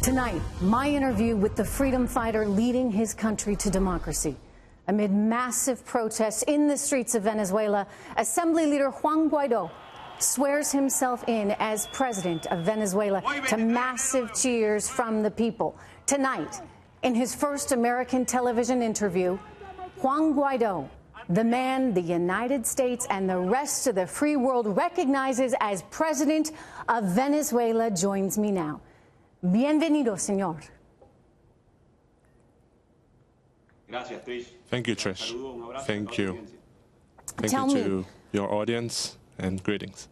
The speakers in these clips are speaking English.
Tonight, my interview with the freedom fighter leading his country to democracy. Amid massive protests in the streets of Venezuela, Assembly Leader Juan Guaidó swears himself in as president of Venezuela to massive cheers from the people. Tonight, in his first American television interview, Juan Guaidó, the man the United States and the rest of the free world recognizes as president of Venezuela, joins me now. Bienvenido, señor. Thank you, Trish. Thank you. Thank Tell you me, to your audience and greetings.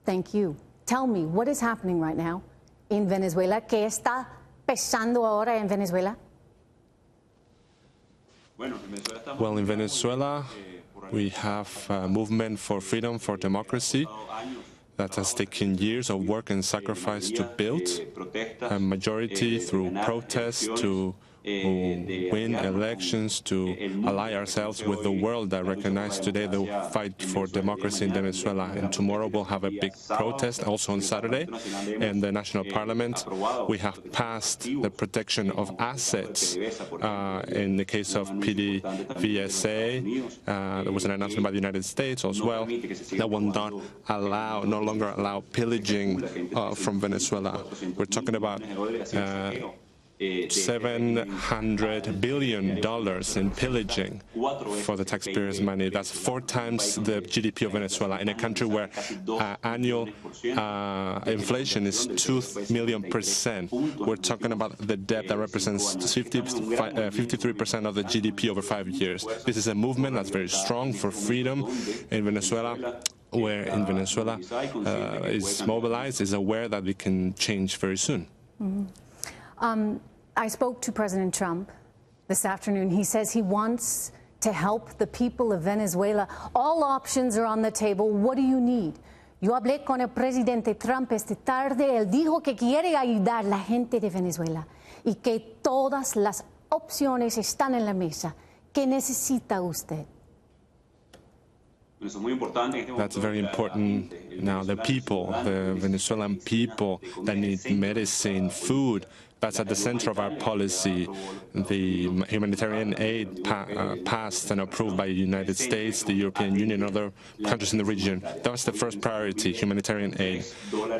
Thank you. Tell me, what is happening right now in Venezuela? ¿Qué está pasando ahora en Venezuela? Well, in Venezuela, we have a movement for freedom, for democracy, that has taken years of work and sacrifice to build, a majority through protests to win elections, to ally ourselves with the world that recognizes today the fight for democracy in Venezuela. And tomorrow we'll have a big protest, also on Saturday, in the National Parliament. We have passed the protection of assets in the case of PDVSA. There was an announcement by the United States as well that will no longer allow pillaging from Venezuela. We're talking about $700 billion in pillaging for the taxpayers' money. That's 4 times the GDP of Venezuela, in a country where annual inflation is 2 million%. We're talking about the debt that represents 53% of the GDP over 5 years. This is a movement that's very strong for freedom in Venezuela, where in Venezuela is mobilized, is aware that it can change very soon. I spoke to President Trump this afternoon. He says he wants to help the people of Venezuela. All options are on the table. What do you need? Yo hablé con el presidente Trump esta tarde. Él dijo que quiere ayudar a la gente de Venezuela y que todas las opciones están en la mesa. ¿Qué necesita usted? That's very important. Now, the people, the Venezuelan people that need medicine, food, that's at the center of our policy. The humanitarian aid passed and approved by the United States, the European Union, and other countries in the region. That was the first priority, humanitarian aid.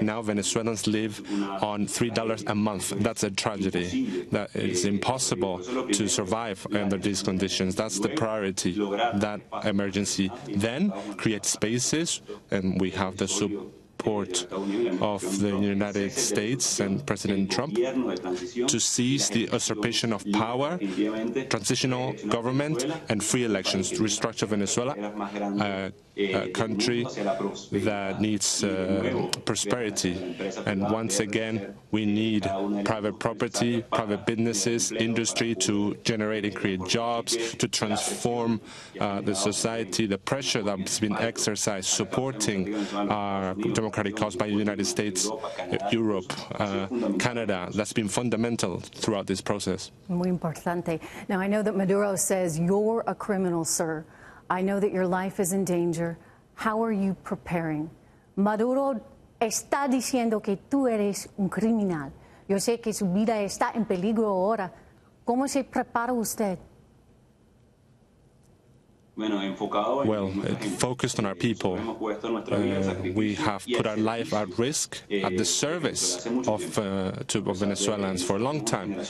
Now Venezuelans live on $3 a month. That's a tragedy. That is impossible to survive under these conditions. That's the priority, that emergency. Then create spaces, and we have the support of the United States and President Trump to seize the usurpation of power, transitional government, and free elections to restructure Venezuela, a country that needs prosperity. And once again, we need private property, private businesses, industry to generate and create jobs, to transform the society. The pressure that's been exercised supporting our democratic cause by the United States, Europe, Canada, that's been fundamental throughout this process. Muy importante. Now, I know that Maduro says you're a criminal, sir. I know that your life is in danger. How are you preparing? Maduro está diciendo que tú eres un criminal. Yo sé que su vida está en peligro ahora. ¿Cómo se prepara usted? Well, focused on our people, we have put our life at risk at the service of Venezuelans for a long time.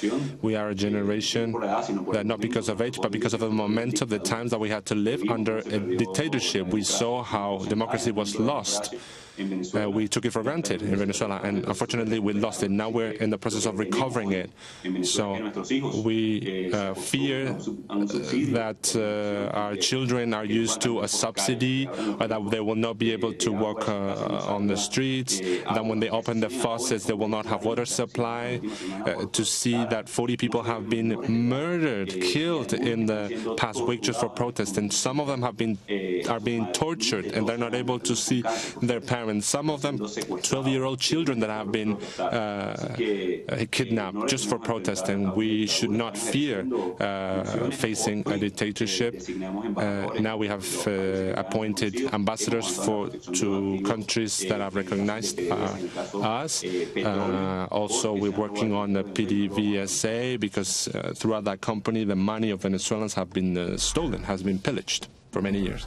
We are a generation that, not because of age, but because of the momentum, the times that we had to live under a dictatorship. We saw how democracy was lost. We took it for granted in Venezuela, and unfortunately we lost it. Now we're in the process of recovering it. So we fear that our children are used to a subsidy, or that they will not be able to walk on the streets, that when they open the faucets they will not have water supply, to see that 40 people have been murdered, killed in the past week just for protest, and some of them are being tortured, and they're not able to see their parents environment. Some of them 12-year-old children that have been kidnapped just for protest, and we should not fear facing a dictatorship. Now we have appointed ambassadors to countries that have recognized us. Also, we're working on the PDVSA because throughout that company, the money of Venezuelans have been stolen, has been pillaged for many years.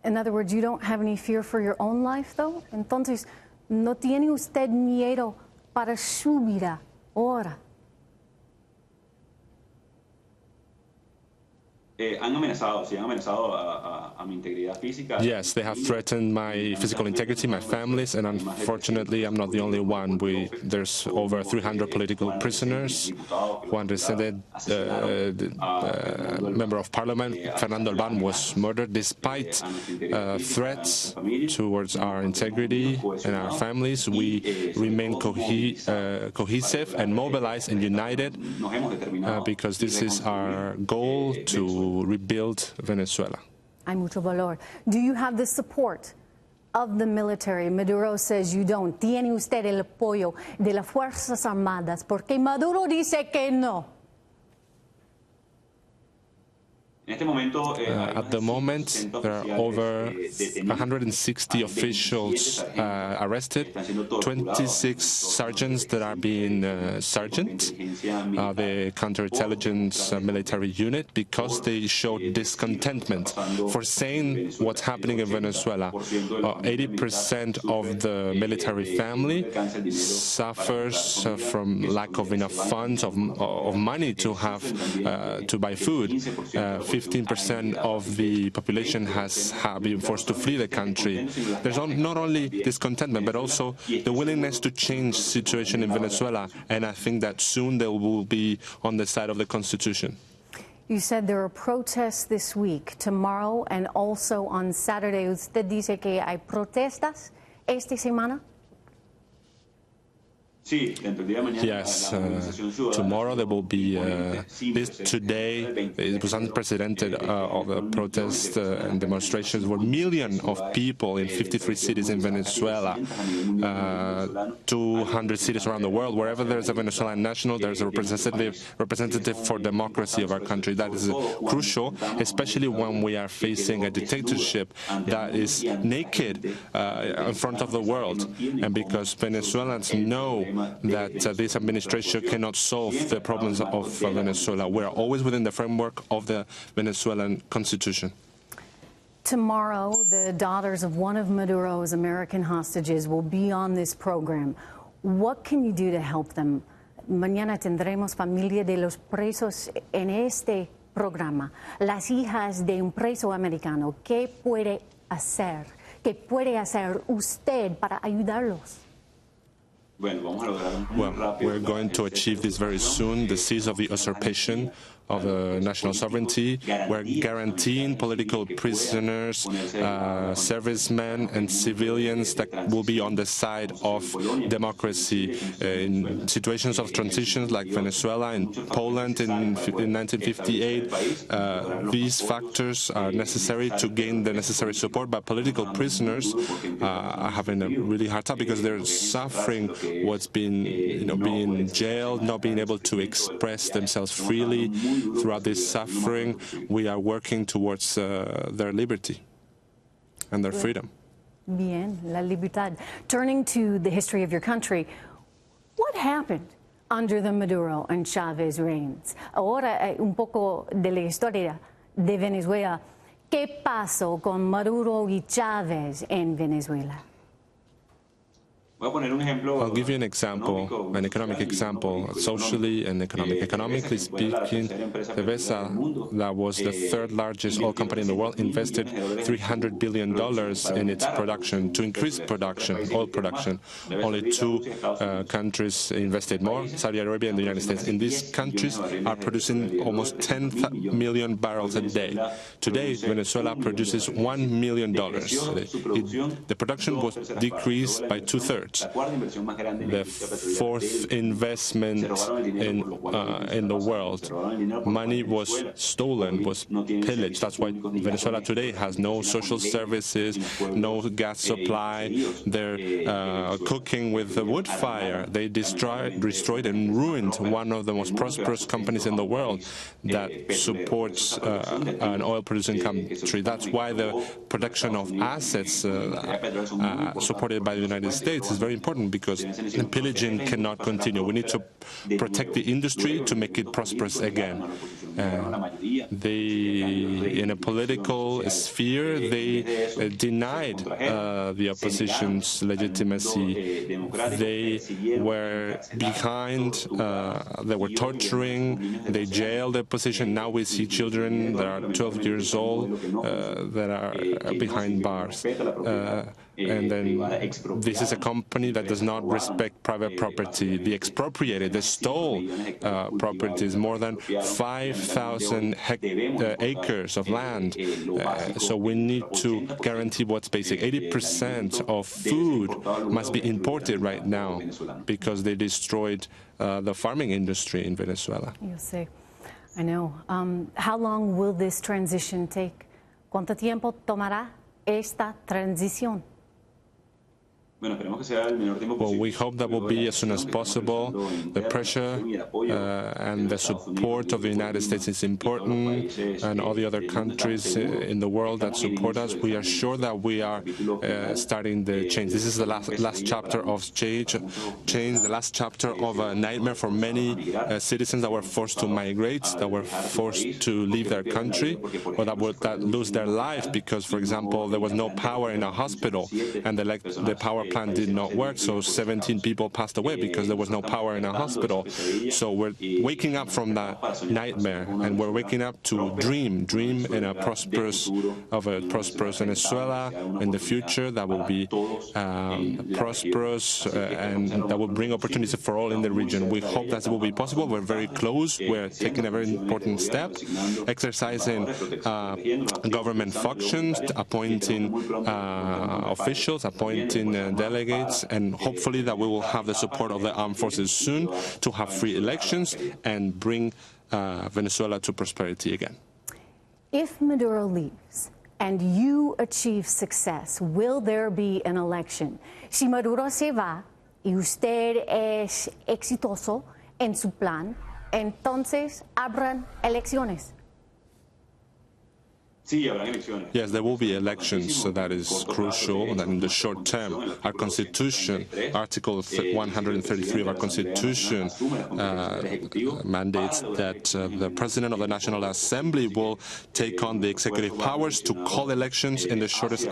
In other words, you don't have any fear for your own life, though? Entonces, ¿no tiene usted miedo para su vida ahora? Yes, they have threatened my physical integrity, my family's, and unfortunately, I'm not the only one. There's over 300 political prisoners. Juan Guaidó, member of parliament, Fernando Albán, was murdered despite threats towards our integrity and our families. We remain cohesive and mobilized and united because this is our goal to rebuild Venezuela. Hay mucho valor. Do you have the support of the military? Maduro says you don't. ¿Tiene usted el apoyo de las Fuerzas Armadas? Porque Maduro dice que no. At the moment, there are over 160 officials arrested, 26 sergeants that are being sergeant, the counterintelligence military unit, because they showed discontentment for saying what's happening in Venezuela. 80% of the military family suffers from lack of enough funds, of money to have to buy food. 15% of the population have been forced to flee the country. There's not only discontentment, but also the willingness to change the situation in Venezuela, and I think that soon they will be on the side of the Constitution. You said there are protests this week, tomorrow, and also on Saturday. ¿Usted dice que hay protestas esta semana? Yes, tomorrow there will be today it was unprecedented of the protests and demonstrations were millions of people in 53 cities in Venezuela, 200 cities around the world. Wherever there's a Venezuelan national, there's a representative for democracy of our country. That is crucial, especially when we are facing a dictatorship that is naked in front of the world, and because Venezuelans know that this administration cannot solve the problems of Venezuela. We are always within the framework of the Venezuelan Constitution. Tomorrow, the daughters of one of Maduro's American hostages will be on this program. What can you do to help them? Mañana tendremos familia de los presos en este programa. Las hijas de un preso americano. ¿Qué puede hacer? ¿Qué puede hacer usted para ayudarlos? Well, we're going to achieve this very soon, the cease of the usurpation of national sovereignty. We're guaranteeing political prisoners, servicemen and civilians that will be on the side of democracy in situations of transitions like Venezuela and Poland in 1958. These factors are necessary to gain the necessary support, but political prisoners are having a really hard time because they're suffering what's been, being jailed, not being able to express themselves freely. Throughout this suffering, we are working towards their liberty and their freedom. Bien, la libertad. Turning to the history of your country, what happened under the Maduro and Chavez reigns? Ahora, un poco de la historia de Venezuela. ¿Qué pasó con Maduro y Chavez en Venezuela? I'll give you an example, an economic example, socially and economically speaking. PDVSA, that was the third largest oil company in the world, invested $300 billion in its production to increase production, oil production. Only two countries invested more, Saudi Arabia and the United States. And these countries are producing almost 10 million barrels a day. Today, Venezuela produces $1 million. The production was decreased by 2/3. efforts. The fourth investment in the world. Money was stolen, was pillaged. That's why Venezuela today has no social services, no gas supply. They're cooking with a wood fire. They destroyed and ruined one of the most prosperous companies in the world that supports an oil-producing country. That's why the production of assets supported by the United States is very important, because pillaging cannot continue. We need to protect the industry to make it prosperous again. In a political sphere, they denied the opposition's legitimacy. They were behind, they were torturing, they jailed the opposition. Now we see children that are 12 years old that are behind bars. And then this is a company that does not respect private property. They expropriated, they stole properties, more than 5,000 acres of land. So we need to guarantee what's basic. 80% of food must be imported right now because they destroyed the farming industry in Venezuela. You see, I know. How long will this transition take? ¿Cuánto tiempo tomará esta transición? Well, we hope that will be as soon as possible. The pressure and the support of the United States is important, and all the other countries in the world that support us. We are sure that we are starting the change. This is the last chapter of change, the last chapter of a nightmare for many citizens that were forced to migrate, that were forced to leave their country, or that would lose their life because, for example, there was no power in a hospital and the power plant did not work, so 17 people passed away because there was no power in a hospital. So we're waking up from that nightmare, and we're waking up to dream in a prosperous Venezuela in the future that will be prosperous and that will bring opportunities for all in the region. We hope that will be possible. We're very close. We're taking a very important step, exercising government functions, appointing officials, appointing delegates, and hopefully that we will have the support of the armed forces soon to have free elections and bring Venezuela to prosperity again. If Maduro leaves and you achieve success, will there be an election? Si Maduro se va y usted es exitoso en su plan, entonces habrán elecciones. Yes, there will be elections, so that is crucial, and in the short term, our Constitution, Article 133 of our Constitution, mandates that the President of the National Assembly will take on the executive powers to call elections in the shortest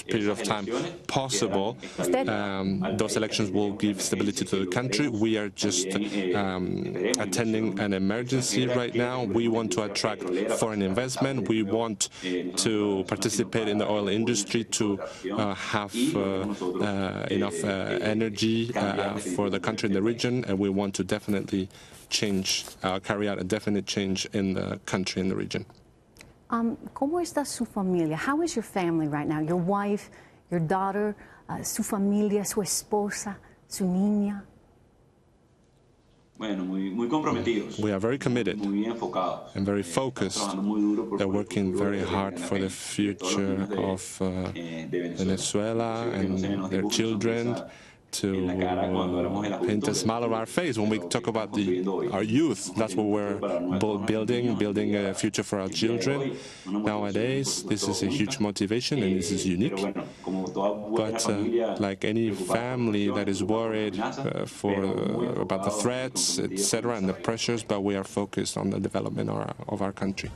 period of time possible. Those elections will give stability to the country. We are just attending an emergency right now. We want to attract foreign investment. We want to participate in the oil industry, to have enough energy for the country in the region, and we want to definitely carry out a definite change in the country, in the region. ¿Cómo está su familia? How is your family right now? Your wife, your daughter, su familia, su esposa, su niña? We are very committed and very focused. They're working very hard for the future of Venezuela and their children, to paint a smile on our face when we talk about our youth. That's what we're building a future for our children. Nowadays, this is a huge motivation, and this is unique. But like any family that is worried about the threats, etc., and the pressures, but we are focused on the development of our country.